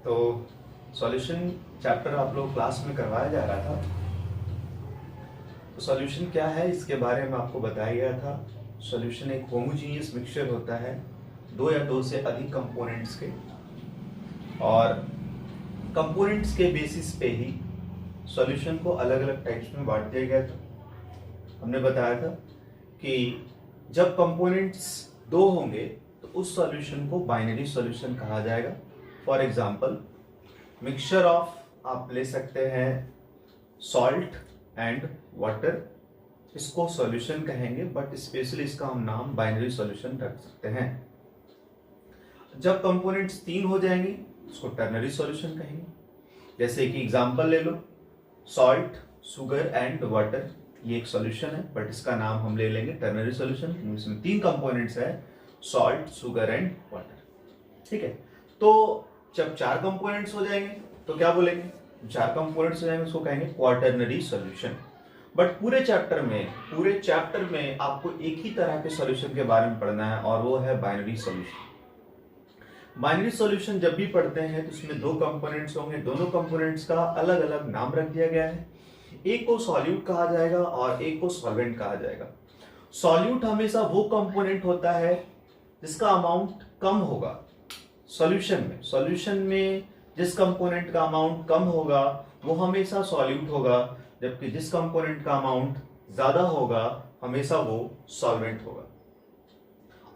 तो solution chapter आप लोग क्लास में करवाया जा रहा था। तो सॉल्यूशन क्या है इसके बारे में आपको बताया गया था। सॉल्यूशन एक होमोजीनियस मिक्सचर होता है दो या दो से अधिक कंपोनेंट्स के, और कंपोनेंट्स के बेसिस पे ही सॉल्यूशन को अलग अलग टाइप्स में बांट दिया गया था। हमने बताया था कि जब कंपोनेंट्स दो होंगे तो उस सॉल्यूशन को बाइनरी सॉल्यूशन कहा जाएगा। फॉर एग्जांपल मिक्सचर ऑफ आप ले सकते हैं सॉल्ट एंड वाटर, इसको सॉल्यूशन कहेंगे, बट स्पेशली इसका हम नाम बाइनरी सॉल्यूशन रख सकते हैं। जब कंपोनेंट्स तीन हो जाएंगे उसको टर्नरी सॉल्यूशन कहेंगे। जैसे कि एग्जांपल ले लो, सॉल्ट, शुगर एंड वाटर, ये एक सॉल्यूशन है, बट इसका नाम हम ले लेंगे टर्नरी सॉल्यूशन। इसमें तीन कंपोनेंट्स है, सॉल्ट, शुगर एंड वाटर। ठीक है, तो जब चार कंपोनेंट्स हो जाएंगे तो क्या बोलेंगे? चार कंपोनेंट्स हो जाएंगे उसको कहेंगे क्वाटर्नरी सॉल्यूशन। बट पूरे चैप्टर में आपको एक ही तरह के सॉल्यूशन के बारे में पढ़ना है, और वो है बाइनरी सॉल्यूशन। बाइनरी सॉल्यूशन जब भी पढ़ते हैं तो उसमें दो कंपोनेंट्स होंगे, दोनों कंपोनेंट्स का अलग अलग नाम रख दिया गया है। एक को सॉल्यूट कहा जाएगा और एक को सॉल्वेंट कहा जाएगा। सॉल्यूट हमेशा वो कंपोनेंट होता है जिसका अमाउंट कम होगा सॉल्यूशन में जिस कंपोनेंट का अमाउंट कम होगा वो हमेशा सॉल्यूट होगा, जबकि जिस कंपोनेंट का अमाउंट ज्यादा होगा हमेशा वो सॉल्वेंट होगा।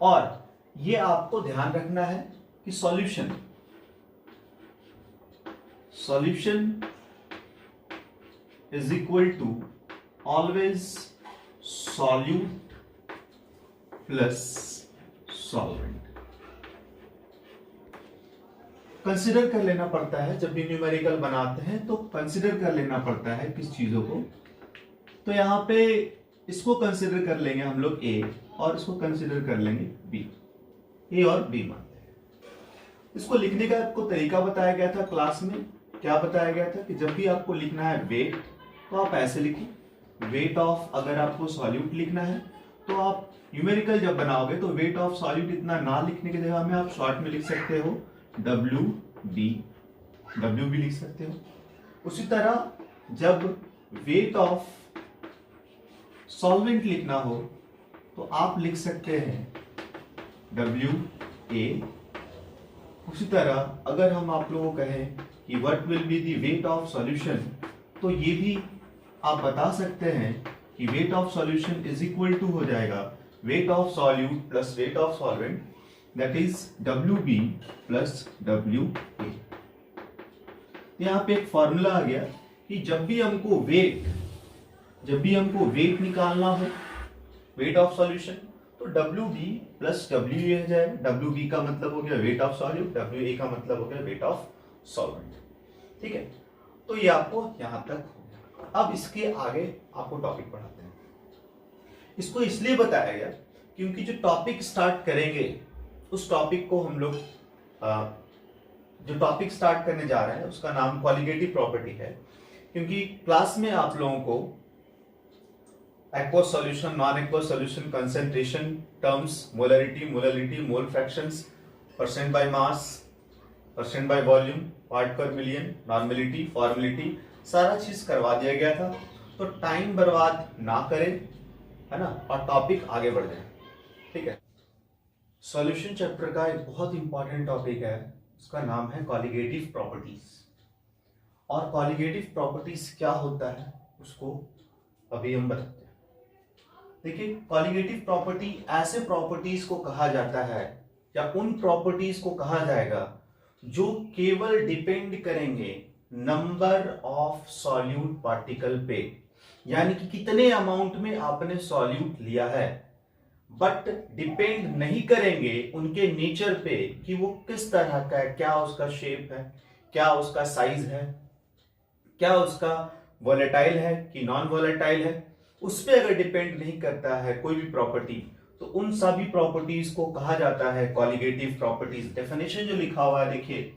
और ये आपको ध्यान रखना है कि solution is equal to always solute plus solvent। Consider कर लेना पड़ता है जब भी न्यूमेरिकल बनाते हैं, तो कंसिडर कर लेना पड़ता है किस चीजों को। तो यहाँ पे इसको कंसिडर कर लेंगे हम लोग ए, और इसको कंसिडर कर लेंगे बी। ए और बी मानते हैं। इसको लिखने का आपको तरीका बताया गया था क्लास में। क्या बताया गया था कि जब भी आपको लिखना है वेट तो आप ऐसे लिखिए, वेट ऑफ, अगर आपको सॉल्यूट लिखना है तो आप न्यूमेरिकल जब बनाओगे तो वेट ऑफ सॉल्यूट इतना ना लिखने की जगह में आप शॉर्ट में लिख सकते हो डब्ल्यू बी लिख सकते हो। उसी तरह जब वेट ऑफ सॉल्वेंट लिखना हो तो आप लिख सकते हैं डब्ल्यू ए। उसी तरह अगर हम आप लोगों को कहें कि what will be the weight of solution, तो ये भी आप बता सकते हैं कि weight of solution is equal to हो जाएगा weight of solute plus weight of solvent, that is WB plus WA। यहाँ पे एक फॉर्मूला आ गया कि जब भी हमको वेट निकालना हो, वेट ऑफ सॉल्यूशन, तो WB प्लस WA हो जाएगा। WB का मतलब हो गया वेट ऑफ सॉल्यूट, WA का मतलब हो गया वेट ऑफ सॉल्वेंट। ठीक है, तो ये आपको यहां तक हो गया। अब इसके आगे आपको टॉपिक पढ़ाते हैं। इसको इसलिए बताया गया क्योंकि जो टॉपिक स्टार्ट करेंगे उस टॉपिक को हम लोग जो टॉपिक स्टार्ट करने जा रहे हैं उसका नाम क्वालिटेटिव प्रॉपर्टी है। क्योंकि क्लास में आप लोगों को aqueous solution, non aqueous solution, concentration terms, molarity, mole fractions, percent by mass, percent by volume, part पर मिलियन, नॉर्मेलिटी, फॉर्मेलिटी, सारा चीज करवा दिया गया था। तो टाइम बर्बाद ना करें, है ना, और टॉपिक आगे बढ़ जाए। ठीक है, सॉल्यूशन चैप्टर का एक बहुत इंपॉर्टेंट टॉपिक है, उसका नाम है कॉलिगेटिव प्रॉपर्टीज। और कॉलिगेटिव प्रॉपर्टीज क्या होता है उसको अभी हम बताते हैं। देखिए, कॉलिगेटिव प्रॉपर्टी ऐसे प्रॉपर्टीज को कहा जाता है या उन प्रॉपर्टीज को कहा जाएगा जो केवल डिपेंड करेंगे नंबर ऑफ सॉल्यूट पार्टिकल पे, यानी कि कितने अमाउंट में आपने सॉल्यूट लिया है, बट डिपेंड नहीं करेंगे उनके नेचर पे कि वो किस तरह का है, क्या उसका शेप है, क्या उसका साइज है, क्या उसका वोलेटाइल है कि नॉन वोलेटाइल है। उस पे अगर डिपेंड नहीं करता है कोई भी प्रॉपर्टी, तो उन सभी प्रॉपर्टीज को कहा जाता है कॉलिगेटिव प्रॉपर्टीज। डेफिनेशन जो लिखा हुआ है देखिए,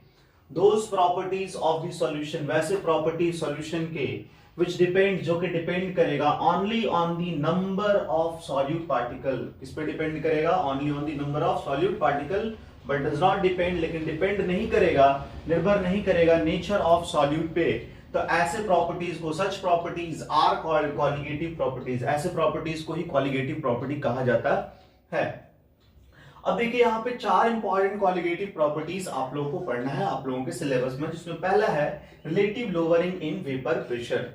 those properties of the solution, वैसे प्रॉपर्टी सॉल्यूशन के which depend, जो कि डिपेंड करेगा only on the number of solute particle, किस पे डिपेंड करेगा? only on the number of solute particle but does not depend, लेकिन डिपेंड नहीं करेगा, निर्भर नहीं करेगा नेचर ऑफ सॉल्यूट पे। तो ऐसे प्रॉपर्टीज को, such properties are called colligative properties, ऐसे प्रॉपर्टीज को ही कॉलिगेटिव प्रॉपर्टी कहा जाता है। अब देखिए यहाँ पे 4 इंपॉर्टेंट कॉलिगेटिव प्रॉपर्टीज आप लोगों को पढ़ना है आप लोगों के सिलेबस में, जिसमें पहला है relative lowering in vapour pressure,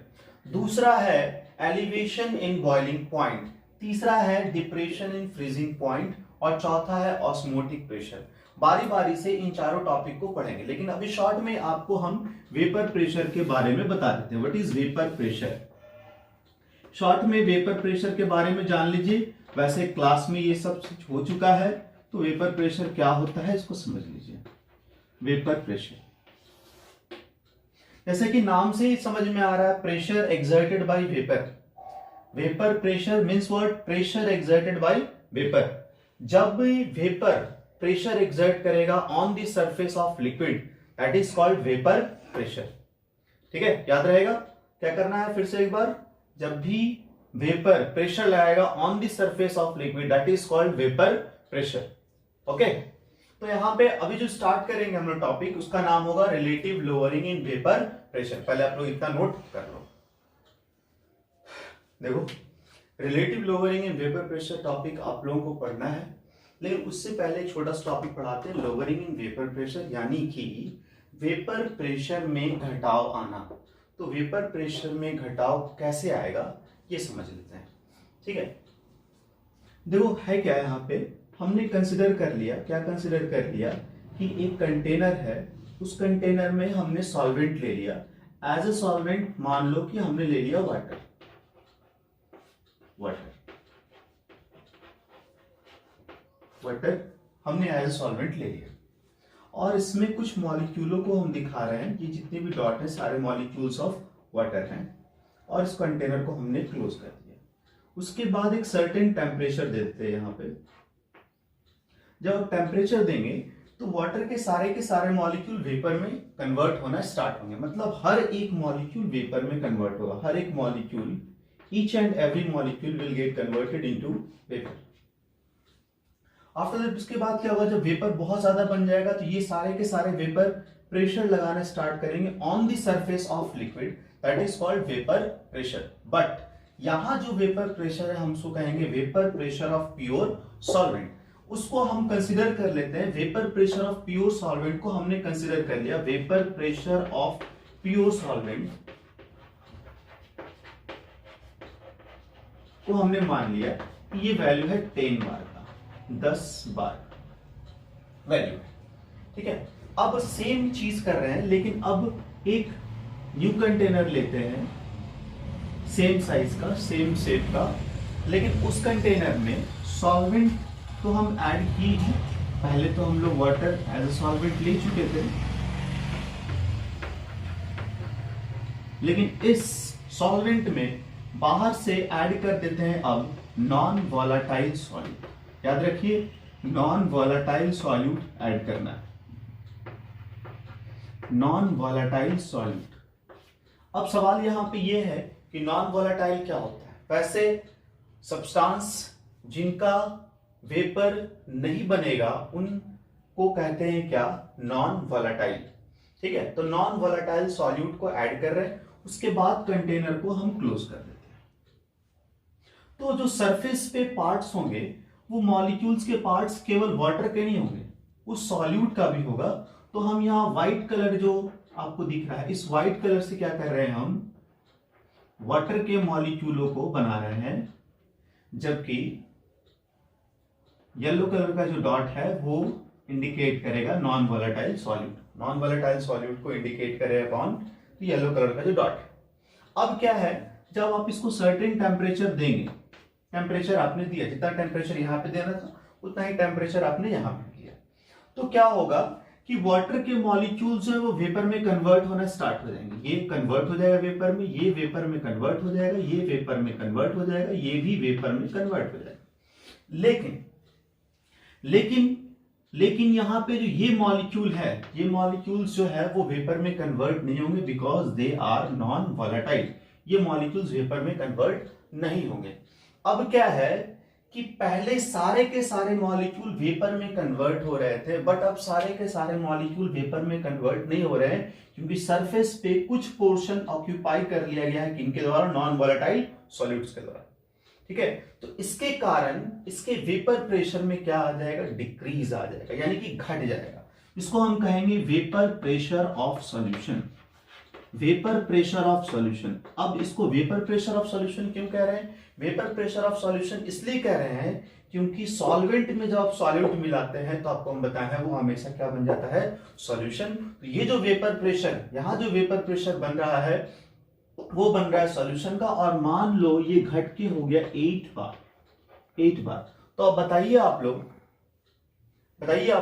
दूसरा है एलिवेशन इन बॉइलिंग पॉइंट, तीसरा है डिप्रेशन इन फ्रीजिंग पॉइंट, और चौथा है ऑस्मोटिक प्रेशर। बारी बारी से इन चारों टॉपिक को पढ़ेंगे, लेकिन अभी शॉर्ट में आपको हम वेपर प्रेशर के बारे में बता देते हैं। What is vapour pressure? Short में वेपर प्रेशर के बारे में जान लीजिए, वैसे क्लास में ये सब हो चुका है, तो वेपर प्रेशर क्या होता है इसको समझ लीजिए। वेपर प्रेशर जैसे कि नाम से ही समझ में आ रहा है, pressure exerted by vapour. Vapour pressure means what? Pressure exerted by vapour. जब भी वेपर प्रेशर एक्सर्ट करेगा on the surface of liquid, that is called vapour pressure. ठीक है, याद रहेगा। क्या करना है फिर से एक बार? जब भी वेपर प्रेशर लगाएगा on the surface of liquid, that is called vapour pressure. Okay, तो यहां पे अभी जो स्टार्ट करेंगे हम लोग टॉपिक, उसका नाम होगा relative lowering in vapour pressure. पहले आप लोग इतना नोट कर लो। देखो, relative lowering in vapour pressure topic आप लोगों को पढ़ना है, लेकिन उससे पहले एक छोटा सा टॉपिक पढ़ाते हैं, लोअरिंग इन वेपर प्रेशर, यानी कि वेपर प्रेशर में घटाव आना। तो वेपर प्रेशर में घटाव कैसे आएगा ये समझ लेते हैं। ठीक है, देखो है क्या, यहाँ पे हमने कंसिडर कर लिया, क्या कंसिडर कर लिया कि एक कंटेनर है, उस कंटेनर में हमने सॉल्वेंट ले लिया। एज ए सॉल्वेंट मान लो कि हमने ले लिया वाटर। वाटर हमने एज ए सॉल्वेंट ले लिया, और इसमें कुछ मॉलिक्यूलों को हम दिखा रहे हैं, ये जितने भी डॉट हैं सारे मॉलिक्यूल्स ऑफ वाटर हैं, और इस कंटेनर को हमने क्लोज कर दिया। उसके बाद एक सर्टेन टेम्परेचर देते हैं यहाँ पे। जब टेम्परेचर देंगे तो वाटर के सारे मॉलिक्यूल वेपर में कन्वर्ट होना स्टार्ट होंगे, मतलब हर एक मॉलिक्यूल वेपर में कन्वर्ट होगा। हर एक molecule, each and every molecule will get converted into vapour. After that उसके बाद क्या होगा, जब वेपर बहुत ज्यादा बन जाएगा तो ये सारे के सारे वेपर प्रेशर लगाना स्टार्ट करेंगे on the surface of liquid, that is called vapour pressure. But यहां जो वेपर प्रेशर है हम उसको कहेंगे vapour pressure of pure solvent. उसको हम कंसीडर कर लेते हैं, vapour pressure of pure solvent को हमने कंसीडर कर लिया। Vapour pressure of pure solvent को हमने मान लिया कि ये वैल्यू है 10 बार का, 10 बार वैल्यू। ठीक है, अब सेम चीज कर रहे हैं, लेकिन अब एक न्यू कंटेनर लेते हैं, सेम साइज का, सेम शेप का, लेकिन उस कंटेनर में सॉल्वेंट तो हम ऐड की ही। पहले तो हम लोग वाटर एज ए सॉल्वेंट ले चुके थे, लेकिन इस सॉल्वेंट में बाहर से ऐड कर देते हैं अब नॉन वॉलाटाइल सॉल्यूट। याद रखिए, नॉन वॉलाटाइल सॉल्यूट ऐड करना है, नॉन वॉलाटाइल सॉल्यूट। अब सवाल यहां पे ये है कि नॉन वॉलाटाइल क्या होता है? वैसे सब्सटेंस जिनका वेपर नहीं बनेगा उनको कहते हैं क्या? Non volatile. ठीक है, तो नॉन वॉलाटाइल सॉल्यूट को ऐड कर रहे हैं, उसके बाद कंटेनर को हम क्लोज कर देते हैं। तो जो सरफेस पे पार्ट्स होंगे वो मॉलिक्यूल्स के पार्ट्स केवल वाटर के नहीं होंगे, उस सॉल्यूट का भी होगा। तो हम यहाँ व्हाइट कलर जो आपको दिख रहा है, इस व्हाइट कलर से क्या कर रहे हैं, हम वाटर के मॉलिक्यूलों को बना रहे हैं, जबकि येलो कलर का जो डॉट है वो इंडिकेट करेगा non volatile solute. Non volatile solute को इंडिकेट करेगा कौन? येलो कलर का जो डॉट है। अब क्या है, जब आप इसको सर्टेन टेम्परेचर देंगे, टेम्परेचर आपने दिया, जितना टेम्परेचर यहाँ पे देना था उतना ही टेम्परेचर आपने यहाँ पे दिया, तो क्या होगा कि वाटर के मॉलिक्यूल जो है वो वेपर में कन्वर्ट होना स्टार्ट हो जाएंगे। ये कन्वर्ट हो जाएगा वेपर में, ये वेपर में कन्वर्ट हो जाएगा, ये वेपर में कन्वर्ट हो जाएगा, ये भी वेपर में कन्वर्ट हो जाएगा। लेकिन यहां पे जो ये मॉलिक्यूल है, ये मॉलिक्यूल्स जो है वो वेपर में कन्वर्ट नहीं होंगे, because they are non volatile. ये मॉलिक्यूल्स वेपर में कन्वर्ट नहीं होंगे। अब क्या है कि पहले सारे के सारे मॉलिक्यूल वेपर में कन्वर्ट हो रहे थे, बट अब सारे के सारे मॉलिक्यूल वेपर में कन्वर्ट नहीं हो रहे हैं, क्योंकि सरफेस पे कुछ पोर्शन ऑक्यूपाई कर लिया गया है किनके द्वारा, नॉन वोलेटाइल सॉल्यूट्स के द्वारा। ठीक है, तो इसके कारण इसके वेपर प्रेशर में क्या आ जाएगा, डिक्रीज आ जाएगा, यानी कि घट जाएगा। इसको हम कहेंगे vapour pressure of solution, vapour pressure of solution. अब इसको वेपर प्रेशर ऑफ सॉल्यूशन क्यों कह रहे हैं, वेपर प्रेशर ऑफ सॉल्यूशन इसलिए कह रहे हैं क्योंकि सॉल्वेंट में जब आप सॉल्यूट मिलाते हैं तो आपको हम बताया है वो हमेशा क्या बन जाता है, सॉल्यूशन। तो ये जो वेपर प्रेशर, यहां जो वेपर प्रेशर बन रहा है वो बन रहा है सॉल्यूशन का, और मान लो ये घट के हो गया 8 बार। तो अब बताइए आप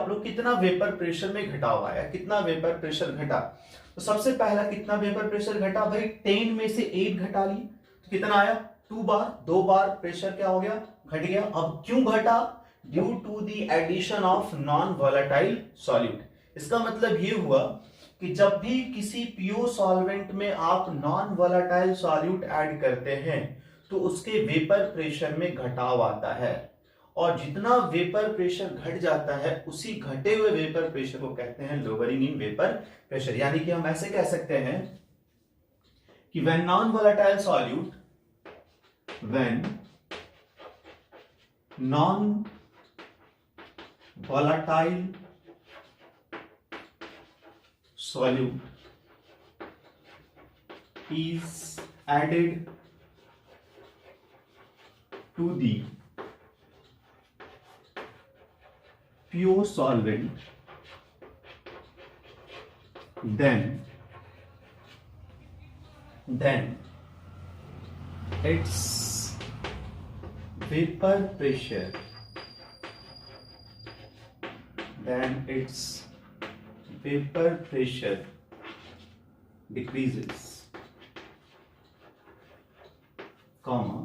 लोग कितना वेपर प्रेशर में घटाव आया, कितना वेपर प्रेशर घटा। तो सबसे पहला कितना वेपर प्रेशर घटा भाई, 10 में से 8 घटा लिए तो कितना आया, 2 बार, 2 बार प्रेशर क्या हो गया, घट गया। अब क्यों घटा, due to the addition of non volatile solute. इसका मतलब ये हुआ कि जब भी किसी प्योर सॉल्वेंट में आप नॉन वोलेटाइल सॉल्यूट ऐड करते हैं तो उसके वेपर प्रेशर में घटाव आता है, और जितना वेपर प्रेशर घट जाता है उसी घटे हुए वेपर प्रेशर को कहते हैं लोअरिंग इन वेपर प्रेशर। यानी कि हम ऐसे कह सकते हैं कि when non volatile solute, when non volatile solute is added to the pure solvent, then its vapor pressure, vapor pressure decreases, comma,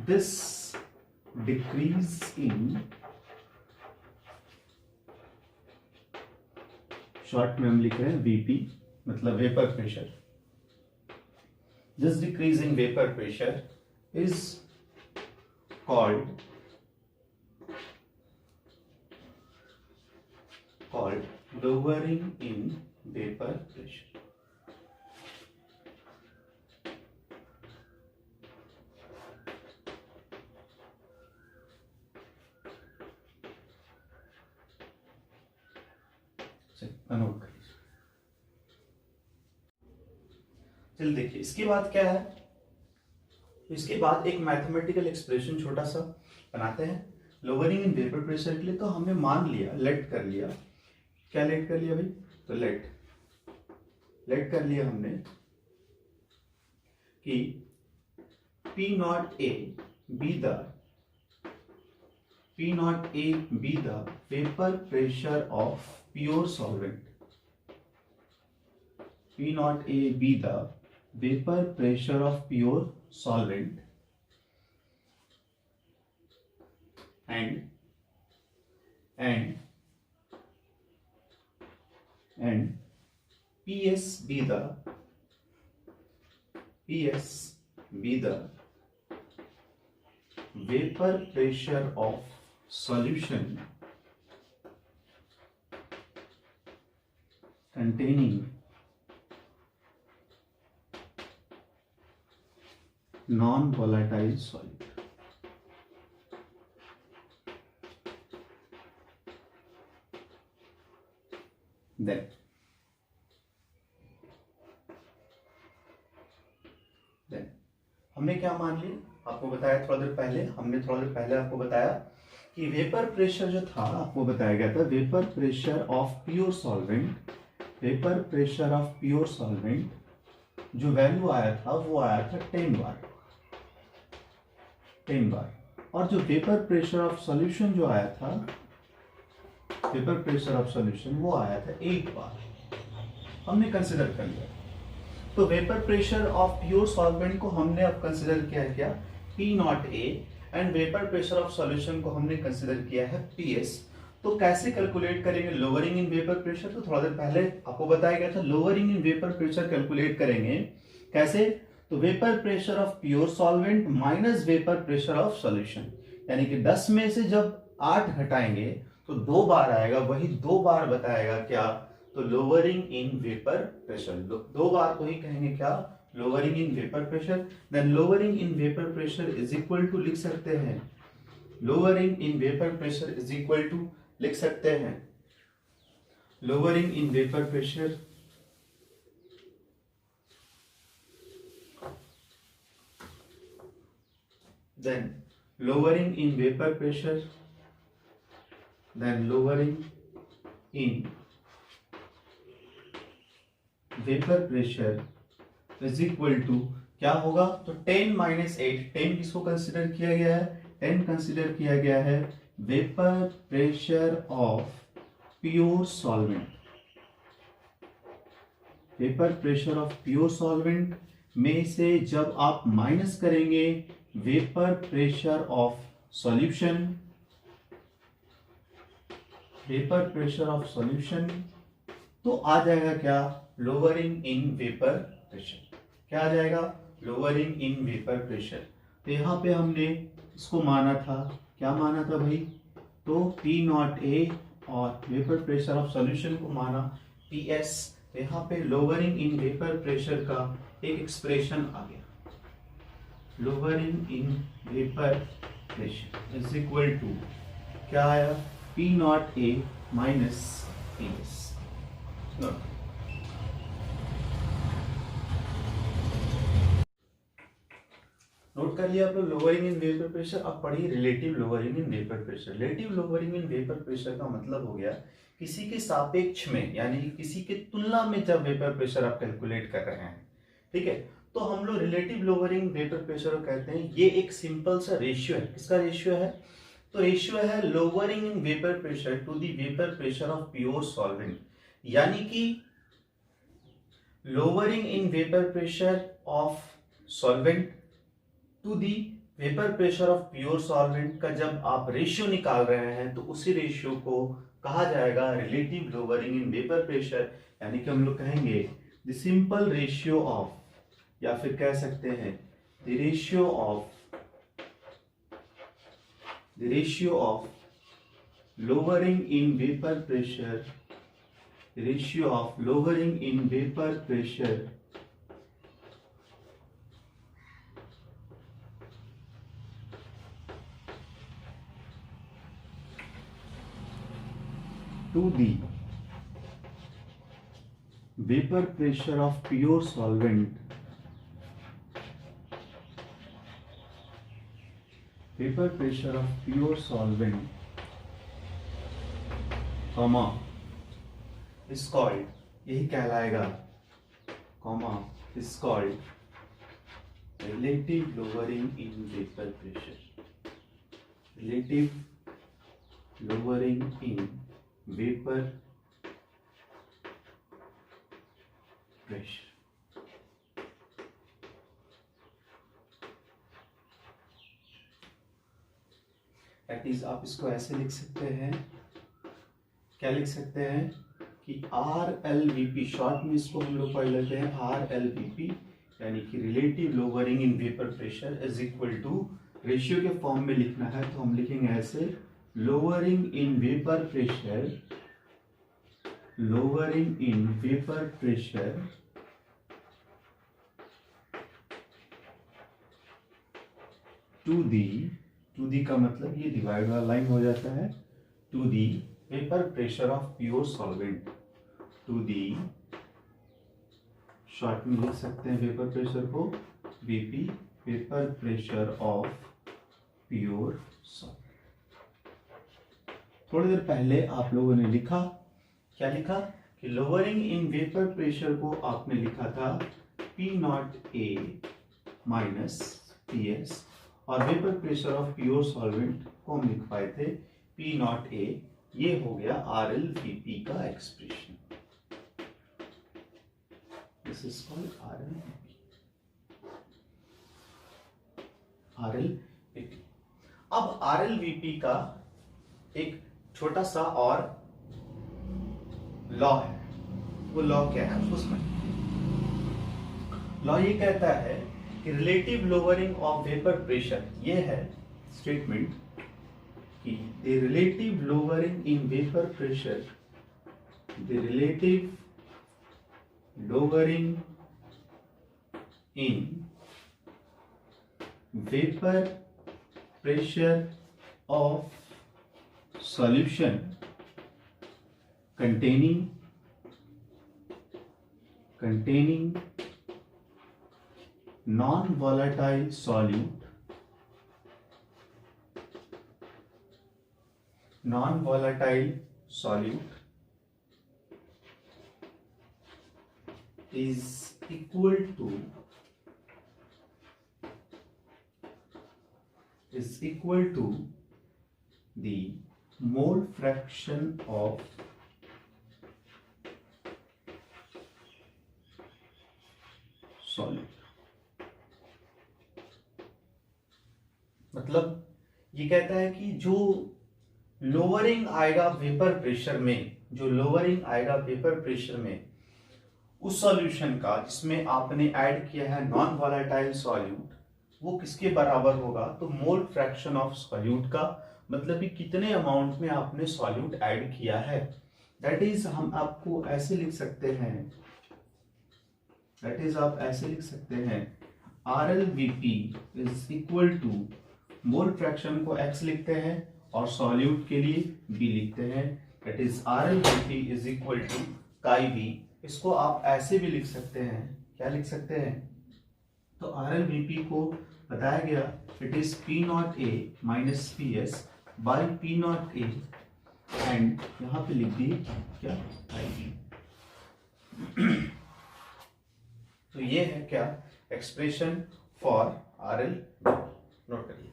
this decrease in short में हम लिख रहे हैं VP, मतलब vapour pressure. This decrease in vapour pressure is called lowering in vapor pressure. Note करिए। चलिए देखिए इसके बाद क्या है, इसके बाद एक मैथमेटिकल एक्सप्रेशन छोटा सा बनाते हैं लोअरिंग इन वेपर प्रेशर के लिए। तो हमने मान लिया, लेट कर लिया, क्या लेट कर लिया भाई, तो लेट कर लिया हमने कि P not A be the vapour pressure of pure solvent, P not A be the vapour pressure of pure solvent, and PS be the vapor pressure of solution containing non-volatile solute. Then हमने क्या मान लिया, आपको बताया थोड़ा देर पहले आपको बताया कि वेपर प्रेशर जो था आपको बताया गया था, vapour pressure of pure solvent जो वैल्यू आया था वो आया था 10 बार, और जो वेपर प्रेशर ऑफ सॉल्यूशन जो आया था, वेपर प्रेशर ऑफ सॉल्यूशन वो आया था 8 बार, हमने कंसिडर कर लिया। तो vapour pressure of pure solvent को हमने अब कंसिडर किया है क्या, P not a, and vapour pressure of solution को हमने कंसिडर किया है PS। तो कैसे कैलकुलेट करेंगे लोअरिंग इन वेपर प्रेशर, तो थोड़ा देर पहले आपको बताया गया था lowering in vapour pressure calculate करेंगे कैसे, तो vapour pressure of pure solvent minus vapour pressure of solution. यानी कि 10 में से जब 8 घटाएंगे तो 2 बार आएगा, वही 2 बार बताएगा क्या, तो लोअरिंग इन वेपर प्रेशर। 2 बार को ही कहेंगे क्या, lowering in vapour pressure. Then lowering in vapour pressure is equal to लिख सकते हैं, lowering in vapour pressure is equal to लिख सकते हैं, lowering in vapour pressure then lowering in vapor pressure, then lowering in vapor pressure is equal to क्या होगा, तो 10 minus 8, 10 किसको कंसिडर किया गया है, 10 कंसिडर किया गया है vapour pressure of pure solvent, vapour pressure of pure solvent में से जब आप माइनस करेंगे vapour pressure of solution, vapour pressure of solution, तो आ जाएगा क्या, लोअरिंग इन वेपर प्रेशर। क्या आ जाएगा, लोअरिंग इन वेपर प्रेशर। तो यहाँ पे हमने इसको माना था, क्या माना था भाई, तो P नॉट A और वेपर प्रेशर ऑफ सॉल्यूशन को माना PS। तो यहाँ पे लोअरिंग इन वेपर प्रेशर का एक एक्सप्रेशन आ गया, lowering in vapour pressure is equal to क्या आया, P not A minus PS। Note कर लिया आप लोग लोअरिंग इन वेपर प्रेशर। अब पढ़िए relative lowering in vapour pressure. Relative lowering in vapour pressure का मतलब हो गया किसी के सापेक्ष में, यानी किसी के तुलना में जब वेपर प्रेशर आप कैलकुलेट कर रहे हैं, ठीक है, तो हम लोग रिलेटिव लोअरिंग वेपर प्रेशर को कहते हैं। ये एक सिंपल सा रेशियो है, किसका रेशियो है, तो रेशियो है lowering in vapour pressure to the vapour pressure of pure solvent, यानी कि lowering in vapour pressure of solvent to the vapour pressure of pure solvent का जब आप रेशियो निकाल रहे हैं तो उसी रेशियो को कहा जाएगा relative lowering in vapour pressure. यानी कि हम लोग कहेंगे द सिंपल रेशियो ऑफ, या फिर कह सकते हैं the ratio of lowering in vapour pressure, ratio of lowering in vapour pressure to the vapor pressure of pure solvent, vapor pressure of pure solvent, comma is called, यही कहलाएगा, comma is called relative lowering in vapor pressure, relative lowering in vapour pressure. That is आप इसको ऐसे लिख सकते हैं, क्या लिख सकते हैं कि RLVP, शॉर्ट में इसको हम लोग पढ़ लेते हैं RLVP, यानी कि relative lowering in vapour pressure is equal to, ratio के फॉर्म में लिखना है तो हम लिखेंगे ऐसे, lowering in vapor pressure, lowering in vapor pressure to the का मतलब ये डिवाइड वाला लाइन हो जाता है, to the vapor pressure of pure solvent, to the, short में लिख सकते हैं वेपर प्रेशर को VP, vapour pressure of pure solvent. थोड़ी देर पहले आप लोगों ने लिखा, क्या लिखा कि लोअरिंग इन वेपर प्रेशर को आपने लिखा था P not A minus PS, और vapour pressure of pure solvent को हम लिख पाए थे P नॉट A। ये हो गया RLVP का expression, this is called RLVP। अब RLVP का एक छोटा सा और लॉ है, वो लॉ क्या है उसको समझिए। लॉ ये कहता है कि relative lowering of vapour pressure, ये है स्टेटमेंट, कि the relative lowering in vapor pressure, the relative lowering in vapor pressure of solution containing non-volatile solute is equal to the mole fraction of solute। मतलब ये कहता है कि जो lowering आएगा वेपर प्रेशर में उस सॉल्यूशन का जिसमें आपने ऐड किया है नॉन वॉलेटाइल सॉल्यूट, वो किसके बराबर होगा? तो मोल फ्रैक्शन ऑफ सॉल्यूट का, मतलब कि कितने अमाउंट में आपने सॉल्यूट ऐड किया है। दैट इज हम आपको ऐसे लिख सकते हैं, आप ऐसे लिख सकते हैं RLVP is equal to, mole fraction को x लिखते हैं और सॉल्यूट के लिए b लिखते हैं। That is RLVP is equal to chi b। इसको आप ऐसे भी लिख सकते हैं, क्या लिख सकते हैं? तो RLVP को बताया गया it is P0A minus PS by P0A and यहां पे लिख दी क्या IB। तो ये है क्या एक्सप्रेशन फॉर RL, नोट करिए।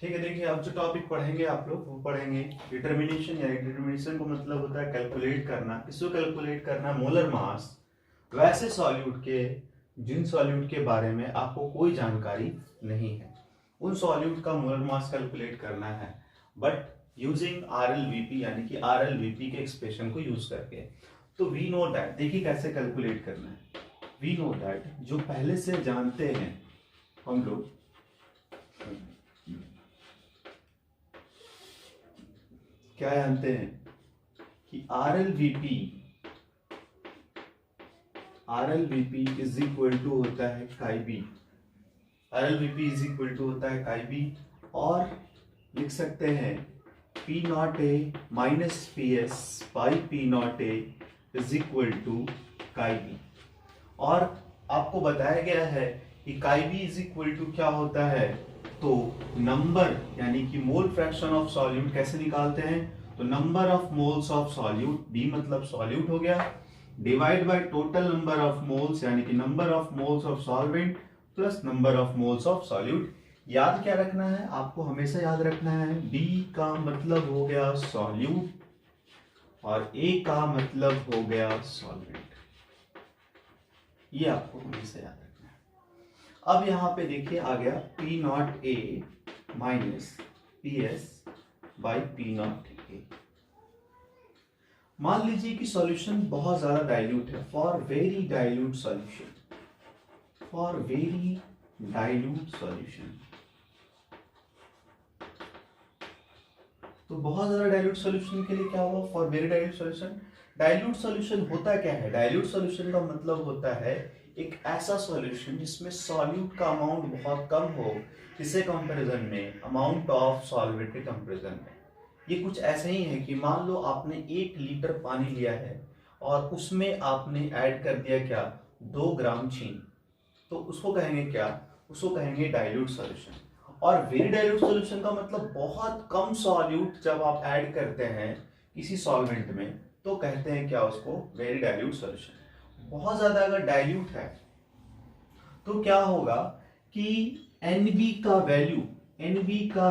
ठीक है, देखिए अब जो टॉपिक पढ़ेंगे आप लोग वो पढ़ेंगे डिटर्मिनेशन, यानी डिटर्मिनेशन को मतलब होता है कैलकुलेट करना। किसको कैलकुलेट करना? मोलर मास, वैसे सॉल्यूट के जिन सॉल्यूट के बारे में आपको कोई जानकारी नहीं है, उन सॉल्यूट का मोलर मास कैलकुलेट करना है, बट यूजिंग RLVP, यानी कि RLVP के एक्सप्रेशन को यूज करके। तो वी नो दैट, देखिए कैसे कैलकुलेट करना है। वी नो दैट, जो पहले से जानते हैं हम लोग, क्या जानते हैं कि RLVP इज इक्वल टू होता है chi B. RLVP is equal to होता है काई बी, और लिख सकते हैं P0A minus PS by P0A is equal to chi B. और आपको बताया गया है कि काई बी इज इक्वल टू क्या होता है? तो नंबर, यानी कि मोल फ्रैक्शन ऑफ सॉल्यूट कैसे निकालते हैं? तो number of moles of solute, B मतलब सॉल्यूट हो गया, divide by total number of moles, यानी कि number of moles of solvent plus number of moles of solute. याद क्या रखना है आपको? हमेशा याद रखना है B का मतलब हो गया सॉल्यूट और A का मतलब हो गया सॉल्वेंट। ये आपको हमेशा याद रखना है। अब यहां पे देखिए आ गया P0A minus PS by P0A। मान लीजिए कि सॉल्यूशन बहुत ज्यादा डाइल्यूट है, फॉर वेरी डाइल्यूट सॉल्यूशन, तो बहुत ज्यादा डाइल्यूट सॉल्यूशन के लिए क्या होगा? For very dilute solution. Dilute solution होता क्या है? डाइल्यूट सॉल्यूशन का मतलब होता है एक ऐसा सॉल्यूशन जिसमें सॉल्यूट का अमाउंट बहुत कम हो, किससे कंपैरिजन में? अमाउंट ऑफ सॉल्वेंट के कंपैरिजन में। ये कुछ ऐसे ही है कि मान लो आपने 1 लीटर पानी लिया है और उसमें आपने ऐड कर दिया क्या? 2 ग्राम चीनी, तो उसको कहेंगे क्या? उसको कहेंगे डाइल्यूट सॉल्यूशन। और वेरी डाइल्यूट सॉल्यूशन का मतलब बहुत कम सॉल्यूट जब आप ऐड करते हैं किसी सॉल्वेंट में तो कहते हैं क्या उसको? Very dilute solution. बहुत ज्यादा अगर डाइल्यूट है तो क्या होगा कि NB का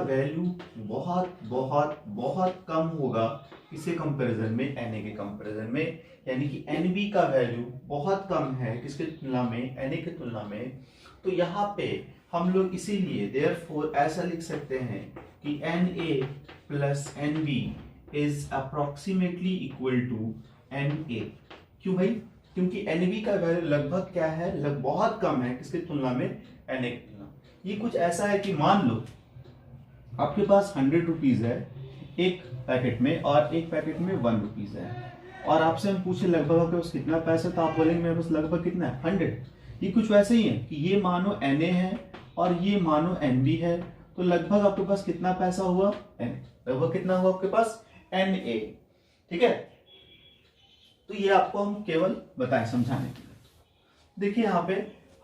वैल्यू बहुत बहुत बहुत कम होगा किसके कंपैरिजन में? Na के कंपैरिजन में। यानी कि NB का वैल्यू बहुत कम है किसके तुलना में? Na की तुलना में। तो यहाँ पे हम लोग इसीलिए देयरफॉर ऐसा लिख सकते हैं कि Na plus NB is approximately equal to Na। क्यों भाई? क्योंकि NB का वैल्यू लगभग क्या है? बहुत कम है किसकी तुलना में? Na की तुलना। ये कुछ ऐसा है कि मान लो आपके पास 100 रुपीज है एक पैकेट में और एक पैकेट में 1 रुपीज है, और आपसे हम पूछे लगभग आपके पास कितना पैसा, तो आप बोलेंगे मेरे पास लगभग कितना है 100। ये कुछ वैसे ही है कि ये मानो Na है और ये मानो Nb है, तो लगभग आपके पास कितना पैसा हुआ N, लगभग कितना हुआ आपके पास Na। ठीक है, तो ये आपको हम केवल बताएं समझाने के लिए। देखिए यहाँ पे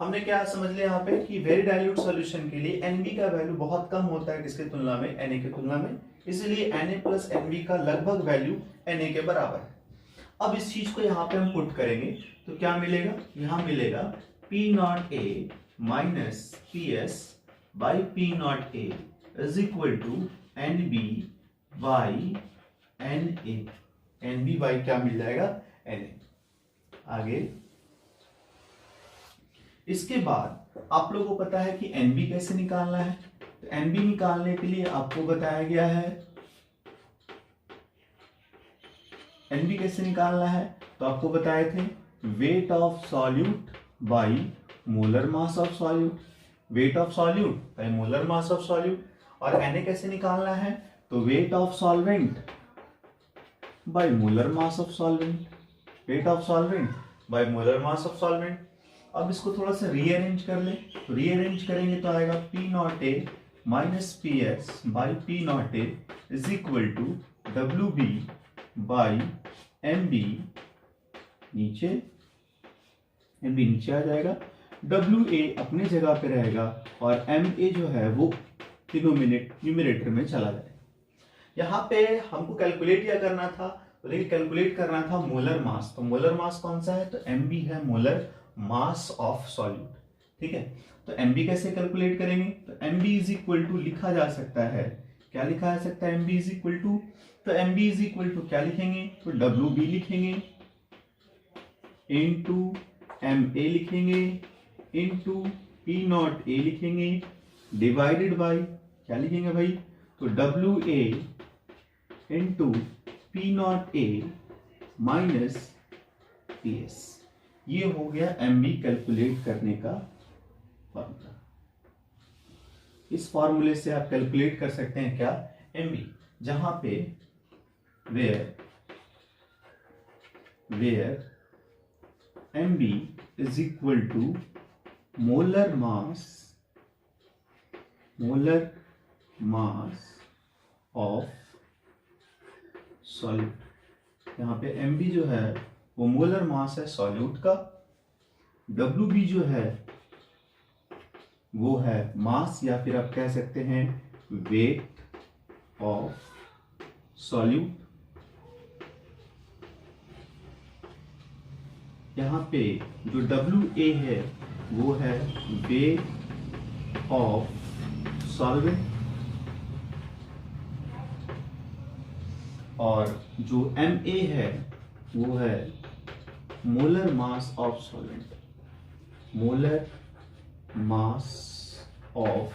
हमने क्या समझ लिया यहाँ पे कि वेरी डाइल्यूट सॉल्यूशन के लिए Nb का वैल्यू बहुत कम होता है किसके तुलना में, Na की तुलना में, इसलिए Na प्लस Nb का लगभग वैल्यू Na के बराबर है। अब इस चीज को यहाँ पे हम पुट करेंगे तो क्या मिलेगा, यहाँ मिलेगा P not A minus PS by P not A is equal to NB by Na। NB by क्या मिल जाएगा Na। आगे इसके बाद आप लोगों को पता है कि NB कैसे निकालना है, तो NB निकालने के लिए आपको बताया गया है NB कैसे निकालना है, तो आपको बताए थे wait of solute by molar mass of solute, wait of solute by molar mass of solute. और Na कैसे निकालना है, तो wait of solvent by molar mass of solvent, wait of solvent by molar mass of solvent. अब इसको थोड़ा सा rearrange कर ले, तो रीअरेंज करेंगे तो आएगा P not A minus PS by P not A is equal to WB by MB, नीचे MB नीचे आ जाएगा, WA अपनी जगह पे रहेगा और MA जो है वो न्यूमरेटर में चला जाएगा। यहाँ पे हमको कैलकुलेट क्या करना था, तो लेकिन कैलकुलेट करना था मोलर मास, तो मोलर मास कौन सा है, तो MB है मोलर मास ऑफ सॉल्यूट। ठीक है, तो MB कैसे कैलकुलेट करेंगे, तो MB इज इक्वल टू लिखा जा सकता है, क्या लिखा जा सकता है MB इज इक्वल टू, तो MB इज इक्वल टू क्या लिखेंगे, तो WB लिखेंगे इनटू MA लिखेंगे इनटू P नॉट A लिखेंगे डिवाइडेड बाय क्या लिखेंगे भाई, तो WA into P not A minus PS। ये हो गया MB कैलकुलेट करने का फॉर्मूला। इस फॉर्मूले से आप कैलकुलेट कर सकते हैं क्या MB, जहां पे where MB is equal to molar mass of solute. यहाँ पे MB जो है वो मोलर मास है सॉल्यूट का, WB जो है वो है मास या फिर आप कह सकते हैं वेट ऑफ सॉल्यूट। यहाँ पे जो WA है वो है वेट ऑफ सॉल्वेंट, और जो MA है वो है molar mass of solvent, molar mass of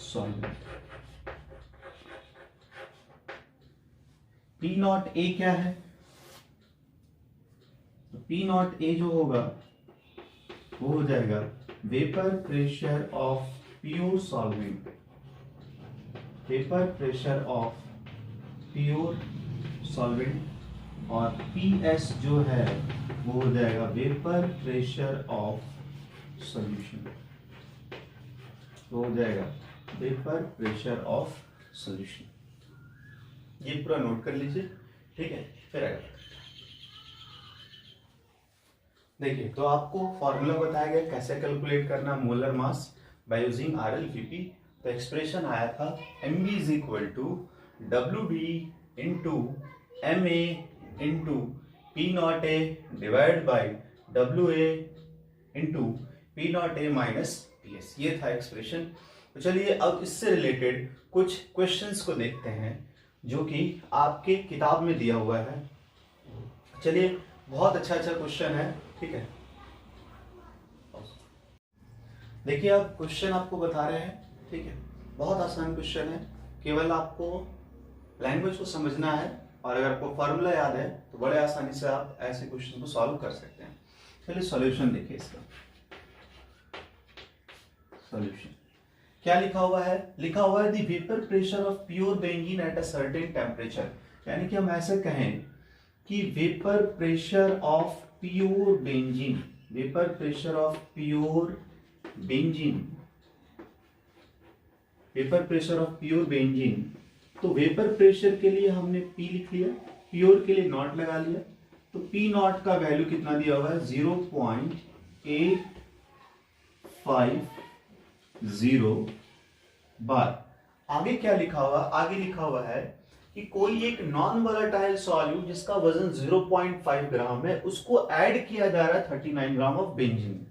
solvent. P not A क्या है, तो P नॉट A जो होगा वो हो जाएगा vapour pressure of pure solvent, vapour pressure of pure solvent, और PS जो है वो हो जाएगा वेपर प्रेशर ऑफ सॉल्यूशन, तो हो जाएगा वेपर प्रेशर ऑफ सॉल्यूशन। ये पूरा नोट कर लीजिए, ठीक है। फिर आगे देखिए, तो आपको फॉर्मूला बताया गया कैसे कैलकुलेट करना molar mass by using RLVP। तो एक्सप्रेशन आया था MB is equal to WB into MA into P not A divide by WA into P not A minus PS। ये था एक्सप्रेशन। तो चलिए अब इससे रिलेटेड कुछ क्वेश्चंस को देखते हैं जो कि आपके किताब में दिया हुआ है। चलिए, बहुत अच्छा क्वेश्चन है, ठीक है। देखिए, अब क्वेश्चन आपको बता रहे हैं, ठीक है। बहुत आसान क्वेश्चन है, केवल आपको लैंग्वेज को समझना है, और अगर आपको फॉर्मूला याद है तो बड़े आसानी से आप ऐसे क्वेश्चन को सॉल्व कर सकते हैं। चलिए सॉल्यूशन देखिए इसका। सॉल्यूशन क्या लिखा हुआ है? लिखा हुआ है the vapour pressure of pure benzene at a certain temperature. यानी कि हम ऐसे कहें कि vapour pressure of pure benzene, vapour pressure of pure benzene, vapour pressure of pure benzene. तो वेपर प्रेशर के लिए हमने P लिख लिया, प्योर के लिए नॉट लगा लिया। तो P नॉट का वैल्यू कितना दिया हुआ है? 0.85 बार। आगे क्या लिखा हुआ? आगे लिखा हुआ है कि कोई एक नॉन वोलेटाइल सॉल्यूट जिसका वजन 0.5 ग्राम है, उसको ऐड किया जा रहा है 39 ग्राम ऑफ बेंजीन।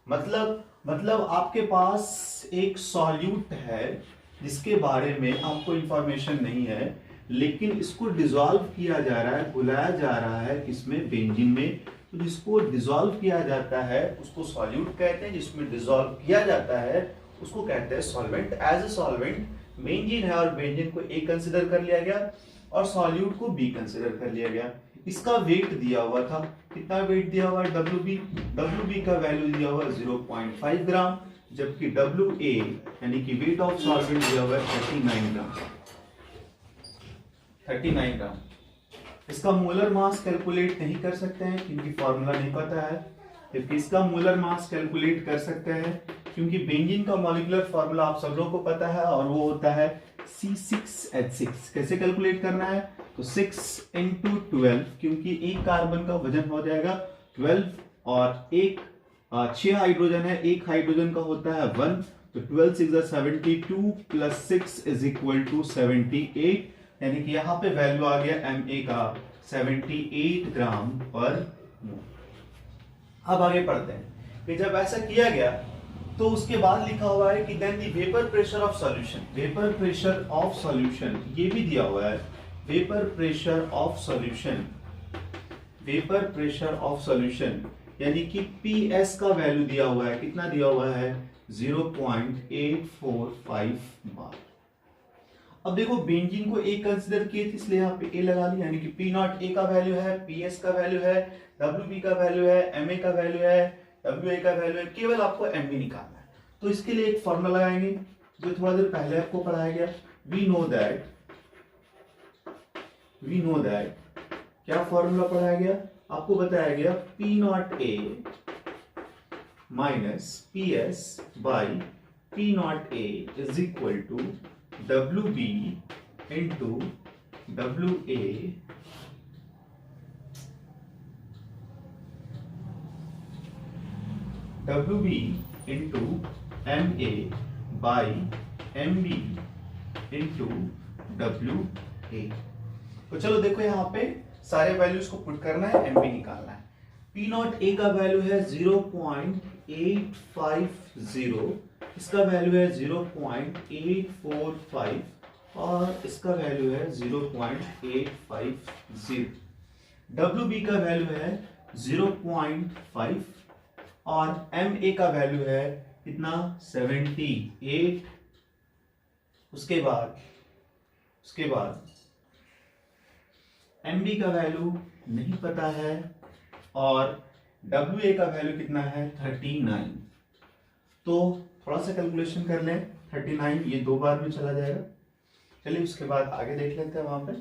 मतलब आपके पास एक सॉल्यूट है जिसके बारे में आपको इंफॉर्मेशन नहीं है, लेकिन इसको डिसॉल्व किया जा रहा है, घुलाया जा रहा है किसमें? बेंजीन में। तो जिसको डिसॉल्व किया जाता है उसको सॉल्यूट कहते हैं, जिसमें डिसॉल्व किया जाता है उसको कहते हैं solvent. As a solvent benzene है और बेंजीन को A कंसिडर कर लिया गया और सॉल्यूट को B कंसिडर कर लिया गया। इसका वेट दिया हुआ था, कितना वेट दिया हुआ है? WB का वैल्यू दिया हुआ है 0.5 ग्राम, जबकि WA यानी कि वेट ऑफ सॉल्वेंट दिया हुआ है 39 ग्राम। 39 ग्राम। इसका मोलर मास कैलकुलेट नहीं कर सकते हैं क्योंकि फॉर्मूला नहीं पता है, जबकि इसका मोलर मास कैलकुलेट कर सकते हैं क्योंकि बेंजीन का मॉलिक्यूलर फॉर्मूला आप सब लोगों को पता है और वो होता है C6H6। कैसे कैलकुलेट करना है? तो 6 × 12, क्योंकि एक कार्बन का वजन हो जाएगा 12 और एक 6 हाइड्रोजन है, एक हाइड्रोजन का होता है 1, तो 12 6 72 प्लस 6 इज इक्वल टू 78, यानी कि यहाँ पे वैल्यू आ गया Ma का 78 ग्राम पर मोल। अब आगे पढ़ते हैं कि जब ऐसा किया गया तो उसके बाद लिखा हुआ है कि then the vapour pressure of solution, vapour pressure of solution ये भी दिया हुआ है, vapour pressure of solution, vapour pressure of solution यानी कि PS का वैल्यू दिया हुआ है, कितना दिया हुआ है? 0.845 बार। अब देखो बेंजीन को A कंसीडर किए थे इसलिए यहाँ पे A लगा लिया, यानी कि P नॉट A का वैल्यू है, PS का वैल्यू है, WB का वैल्यू है, MA का वैल्यू है, WA का वैल्यू है, केवल आपको MB निकालना है। तो इसके लिए एक फॉर्मूला लगाएंगे जो थोड़ा देर पहले आपको पढ़ाया गया। वी नो दैट क्या फॉर्मूला पढ़ाया गया? आपको बताया गया P not A minus PS by P not A is equal to WB into WA WB into MA by MB into WA। तो चलो देखो यहाँ पे सारे वैल्यूज को पुट करना है, MB निकालना है। P नॉट A का वैल्यू है 0.850, इसका वैल्यू है 0.845 और इसका वैल्यू है 0.850। WB का वैल्यू है 0.5 और MA का वैल्यू है कितना? 78। उसके बाद MB का वैल्यू नहीं पता है और WA का वैल्यू कितना है? 39। तो थोड़ा सा कैलकुलेशन कर लें, 39 ये 2 बार में चला जाएगा। चलिए उसके बाद आगे देख लेते हैं वहां पे।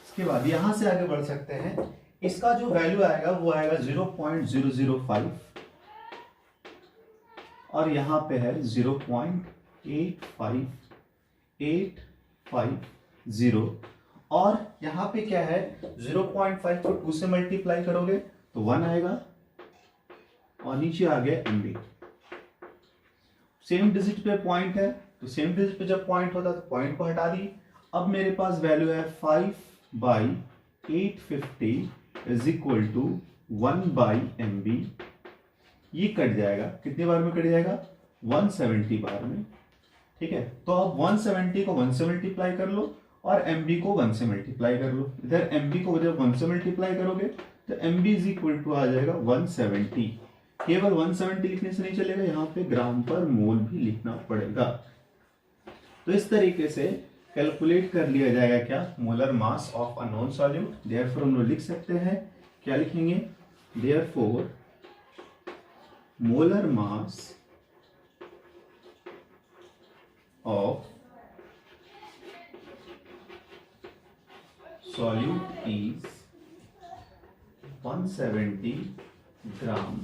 इसके बाद यहां से आगे बढ़ सकते हैं। इसका जो वैल्यू आएगा वो आएगा 0.005 और यहां पे है 0.85850 और यहां पे क्या है? 0.5 को 2 से मल्टीप्लाई करोगे तो 1 आएगा और नीचे आ गया MB। सेम डिजिट पे पॉइंट है तो सेम डिजिट पे जब पॉइंट होता तो पॉइंट को हटा दी। अब मेरे पास वैल्यू है 5/850 इज इक्वल टू 1/MB। ये कट जाएगा, कितने बार में कट जाएगा? 170 बार में। ठीक है, तो अब 170 को 1 से मल्टीप्लाई कर लो और MB को 1 से मल्टीप्लाई कर लो। इधर MB को जब 1 से मल्टीप्लाई करोगे तो MB इज इक्वल टू आ जाएगा 170। केवल 170 लिखने से नहीं चलेगा, यहाँ पे ग्राम पर मोल भी लिखना पड़ेगा। तो इस तरीके से कैलकुलेट कर लिया जाएगा क्या, molar mass of a non solute. Therefore हम लोग लिख सकते हैं, क्या लिखेंगे, therefore molar mass of solute is 170 ग्राम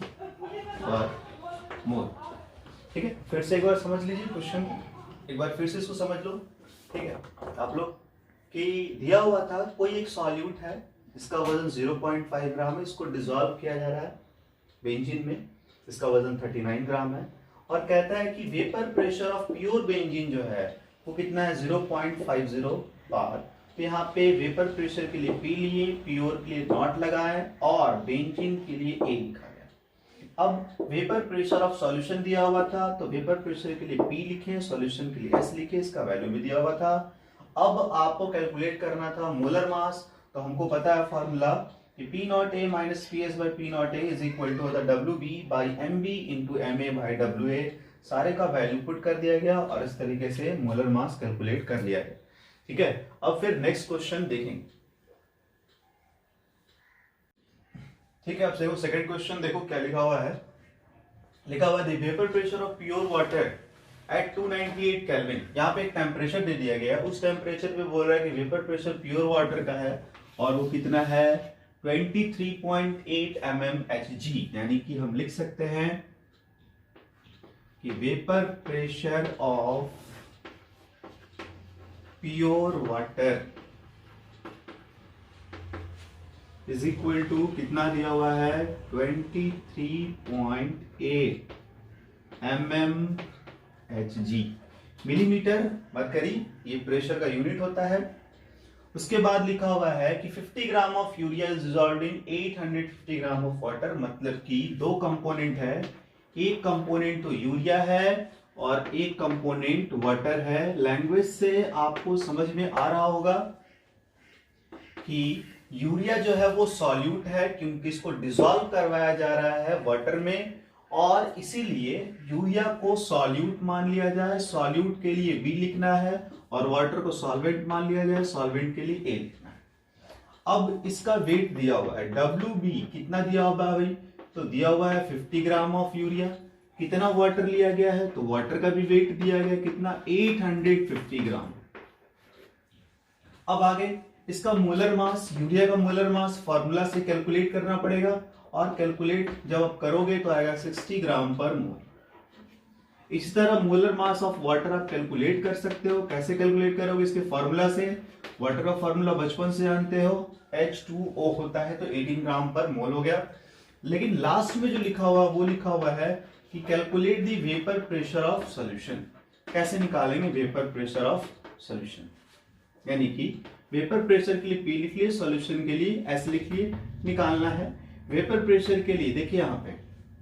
पर मोल। ठीक है, फिर से एक बार समझ लीजिए क्वेश्चन, एक बार फिर से इसको समझ लो। ठीक है, आप लोग कि दिया हुआ था कोई एक सॉल्यूट है इसका वजन 0.5 ग्राम है, इसको डिसॉल्व किया जा रहा है बेंजीन में, इसका वजन 39 ग्राम है, और कहता है कि vapour pressure of pure benzene जो है वो कितना है, 0.50 बार। तो यहाँ पे वेपर प्रेशर के लिए P लिए, प्योर के लिए नॉट लगाए और बेंजीन के लिए A लिखा गया। अब वेपर प्रेशर ऑफ सॉल्यूशन दिया हुआ था तो वेपर प्रेशर के लिए P लिखे, सॉल्यूशन के लिए S लिखे, इसका वैल्यू भी दिया हुआ था। अब आपको कैलकुलेट करना था मोलर मास, तो हमको पता है फॉर्मूला कि P not A minus PS by P not A is equal to WB by MB into MA by WA। सारे का वैल्यू पुट कर दिया गया और इस तरीके से मोलर मास कैलकुलेट कर लिया गया। ठीक है, अब फिर नेक्स्ट क्वेश्चन देखेंगे। ठीक है, अब देखो सेकंड क्वेश्चन, देखो क्या लिखा हुआ है, लिखा हुआ है the vapour pressure of pure water at 298 kelvin. यहाँ पे एक टेम्परेचर दे दिया गया है, उस टेम्परेचर पे बोल रहा है कि वेपर प्रेशर प्योर वाटर का है और वो कितना है 23.8 mmHg। यानी कि हम लिख सकते हैं कि vapour pressure of pure water is equal to कितना दिया हुआ है 23.8 mmHg। मिलीमीटर मरकरी ये प्रेशर का यूनिट होता है। उसके बाद लिखा हुआ है कि 50 gram of urea is dissolved in 850 gram of water. मतलब कि दो कंपोनेंट है, एक कंपोनेंट तो यूरिया है और एक कंपोनेंट वाटर है। लैंग्वेज से आपको समझ में आ रहा होगा कि यूरिया जो है वो सॉल्यूट है क्योंकि इसको डिसॉल्व करवाया जा रहा है वाटर में, और इसीलिए यूरिया को सॉल्यूट मान लिया जाए, सॉल्यूट के लिए बी लिखना है, और वाटर को सॉल्वेंट मान लिया जाए, सॉल्वेंट के लिए ए लिखना है। अब इसका वेट दिया हुआ है WB कितना दिया हुआ है भाई, तो दिया हुआ है 50 ग्राम ऑफ यूरिया। कितना वाटर लिया गया है, तो वाटर का भी वेट दिया गया कितना 850 ग्राम। अब आगे इसका मोलर मास, यूरिया का मोलर मास फॉर्मूला से कैलकुलेट करना पड़ेगा, और कैलकुलेट जब आप करोगे तो आएगा 60 ग्राम पर मोल। इसी तरह मोलर मास ऑफ वाटर आप कैलकुलेट कर सकते हो। कैसे कैलकुलेट करोगे, इसके फॉर्मूला से। वाटर का फॉर्मूला बचपन से जानते हो, H2O होता है, तो 18 ग्राम पर मोल हो गया। लेकिन लास्ट में जो लिखा हुआ वो लिखा हुआ है कि calculate the vapour pressure of solution. कैसे निकालेंगे वेपर प्रेशर ऑफ सॉल्यूशन, यानी कि वेपर प्रेशर के लिए P लिख लिए, सॉल्यूशन के लिए S लिख लिए, निकालना है। वेपर प्रेशर के लिए देखिए यहाँ पे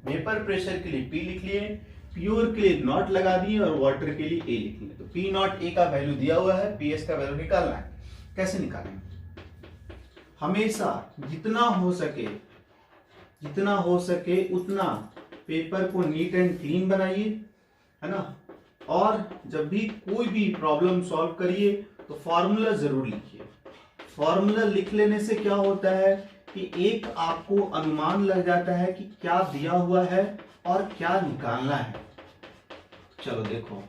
वेपर प्रेशर के लिए P लिख लिए, प्योर के लिए नॉट लगा दिए और वाटर के लिए A लिख लिए। तो P नॉट A का वैल्यू दिया हुआ है, PS का वैल्यू निकालना है। कैसे निकालेंगे, हमेशा जितना हो सके उतना पेपर को नीट एंड क्लीन बनाइए, है ना, और जब भी कोई भी प्रॉब्लम सॉल्व करिए तो फॉर्मूला जरूर लिखिए। फॉर्मूला लिख लेने से क्या होता है कि एक आपको अनुमान लग जाता है कि क्या दिया हुआ है और क्या निकालना है। चलो देखो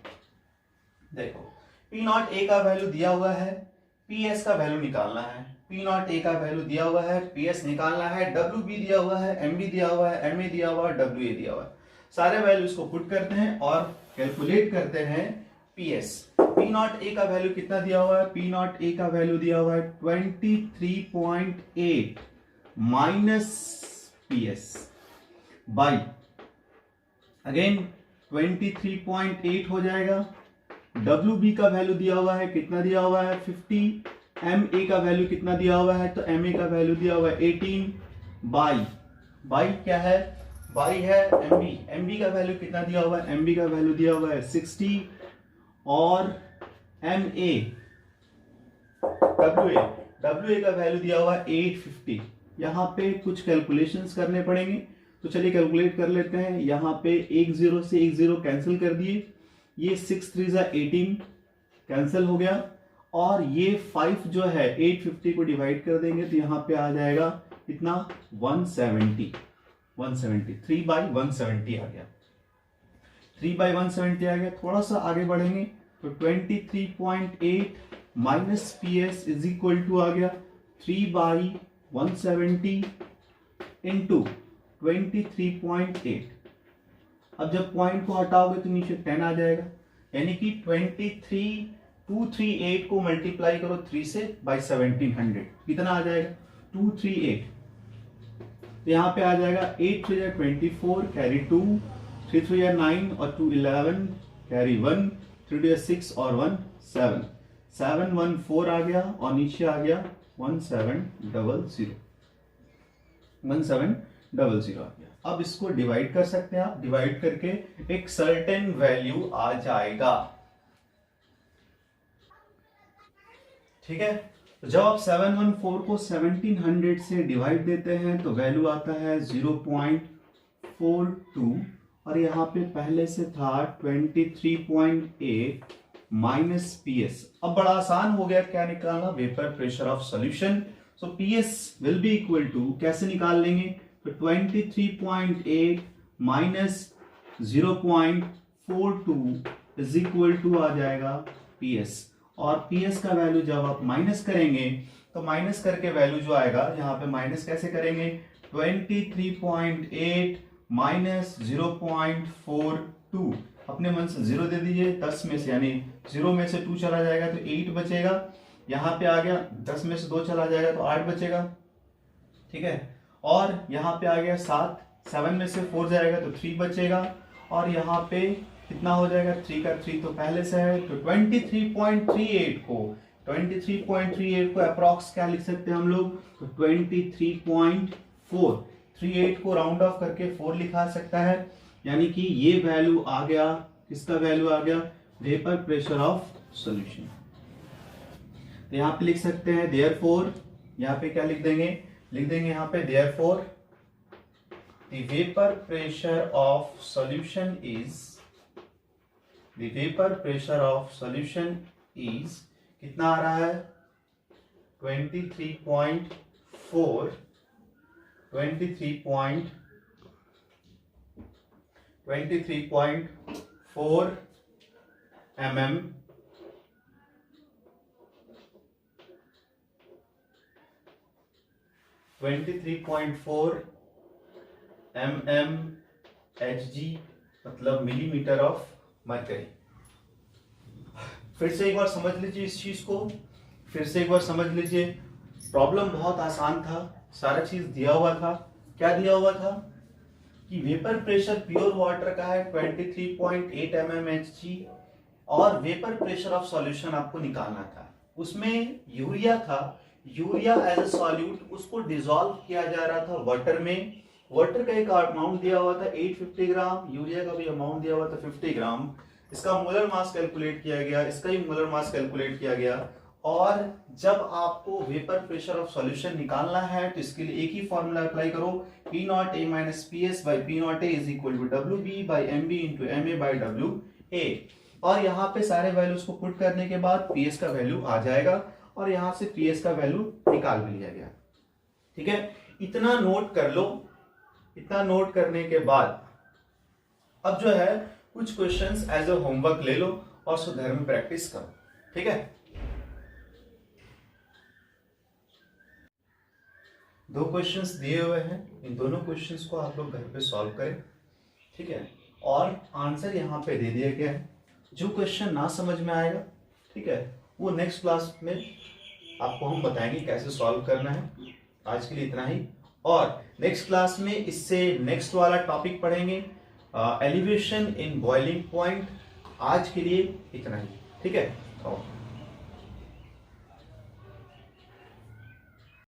P नॉट A का वैल्यू दिया हुआ है, PS का वैल्यू निकालना है। P नॉट A का वैल्यू दिया हुआ है, PS निकालना है, WB दिया हुआ है, MB दिया हुआ है, MA दिया हुआ है, WA दिया हुआ है। सारे वैल्यूज को पुट करते हैं और कैलकुलेट करते हैं PS। P नॉट A का वैल्यू कितना दिया हुआ है, P नॉट A का वैल्यू दिया हुआ है 23.8 माइनस PS बाई अगेन 23.8 हो जाएगा। WB का वैल्यू दिया हुआ है, कितना दिया हुआ है 50। MA का वैल्यू कितना दिया हुआ है, तो MA का वैल्यू दिया हुआ है 18 बाई क्या है, बाई है MB का वैल्यू कितना दिया हुआ है, MB का वैल्यू दिया हुआ है 60, और WA का वैल्यू दिया हुआ है 850। यहाँ पे कुछ कैलकुलेशंस करने पड़ेंगे, तो चलिए कैलकुलेट कर लेते हैं। यहाँ पे एक जीरो से एक जीरो कैंसिल कर दिए, ये 6 3 18 कैंसिल हो गया, और ये 5 जो है 850 को डिवाइड कर देंगे तो यहाँ पे आ जाएगा कितना 170 3/170 आ गया 3/170 आ गया। थोड़ा सा आगे बढ़ेंगे तो 23.8 minus PS is equal to आ गया 3/170 इंटू 23.8। अब जब पॉइंट को हटाओगे तो नीचे 10 आ जाएगा, यानी कि 238 को मल्टीप्लाई करो 3 से बाई 1700 कितना आ जाएगा 238। तो यहाँ पे आ जाएगा 8 3 24 कैरी 2 3 3 9 और 2 11 कैरी 1 3 6 और 1 7 7 1 4 आ गया और नीचे आ गया 1700 आ गया। अब इसको डिवाइड कर सकते हैं आप, डिवाइड करके एक सर्टेन वैल्यू आ जाएगा। ठीक है, तो जब आप 714 को 1700 से डिवाइड देते हैं तो वैल्यू आता है 0.42 और यहाँ पे पहले से था 23.8 माइनस PS। अब बड़ा आसान हो गया क्या निकालना, vapour pressure of solution. So PS will be equal to, कैसे निकाल लेंगे, तो 23.8 माइनस 0.42 इज इक्वल टू आ जाएगा PS। और PS का वैल्यू जब आप माइनस करेंगे तो माइनस करके वैल्यू जो आएगा, यहाँ पे माइनस कैसे करेंगे, 23.8 माइनस 0.42 अपने मन से 0 दे दीजिए, 10 में से यानी 0 में से 2 चला जाएगा तो 8 बचेगा। यहाँ पे आ गया 10 में से 2 चला जाएगा तो 8 बचेगा। ठीक है, और यहाँ पे आ गया 7 में से 4 जाएगा तो 3 बचेगा। और यहाँ पे कितना हो जाएगा, 3 का 3 तो पहले से है, तो 23.38 को अप्रॉक्स क्या लिख सकते हैं हम लोग, तो 23.4, 38 को राउंड ऑफ करके 4 लिखा सकता है, यानी कि ये वैल्यू आ गया, किसका वैल्यू आ गया, वेपर प्रेशर ऑफ सॉल्यूशन। तो यहाँ पे लिख सकते हैं देयरफॉर, यहाँ पे क्या लिख देंगे यहाँ पे therefore the vapour pressure of solution is कितना आ रहा है, 23.4 mm 23.4 Hg मतलब मिलीमीटर ऑफ मरकरी। फिर से एक बार समझ लीजिए इस चीज को, प्रॉब्लम बहुत आसान था, सारा चीज दिया हुआ था। क्या दिया हुआ था कि वेपर प्रेशर प्योर वाटर का है 23.8 mm Hg और वेपर प्रेशर ऑफ सॉल्यूशन आपको निकालना था। उसमें यूरिया था, यूरिया एज ए सॉल्यूट, उसको डिसॉल्व किया जा रहा था वाटर में। वाटर का एक अमाउंट दिया हुआ था 850 ग्राम, यूरिया का भी अमाउंट दिया हुआ था 50 ग्राम। इसका मोलर मास कैलकुलेट किया गया, इसका भी मोलर मास कैलकुलेट किया गया। और जब आपको वेपर प्रेशर ऑफ सॉल्यूशन निकालना है तो इसके लिए एक ही फॉर्मूला अप्लाई करो, P0A minus PS by P0A is equal to WB by MB into MA by WA। और यहाँ पे सारे वैल्यूज को पुट करने के बाद PS का वैल्यू आ जाएगा और यहाँ से PS का वैल्यू निकाल भी लिया गया। ठीक है, इतना नोट कर लो। इतना नोट करने के बाद अब जो है कुछ क्वेश्चंस एज ए होमवर्क ले लो और उसको घर में प्रैक्टिस करो। ठीक है, 2 क्वेश्चंस दिए हुए हैं, इन दोनों क्वेश्चंस को आप लोग घर पे सॉल्व करें। ठीक है, और आंसर यहाँ पे दे दिया गया है। जो क्वेश्चन ना समझ में आएगा, ठीक है, वो नेक्स्ट क्लास में आपको हम बताएंगे कैसे सॉल्व करना है। आज के लिए इतना ही, और नेक्स्ट क्लास में इससे नेक्स्ट वाला टॉपिक पढ़ेंगे, एलिवेशन इन बॉइलिंग पॉइंट। आज के लिए इतना ही, ठीक है।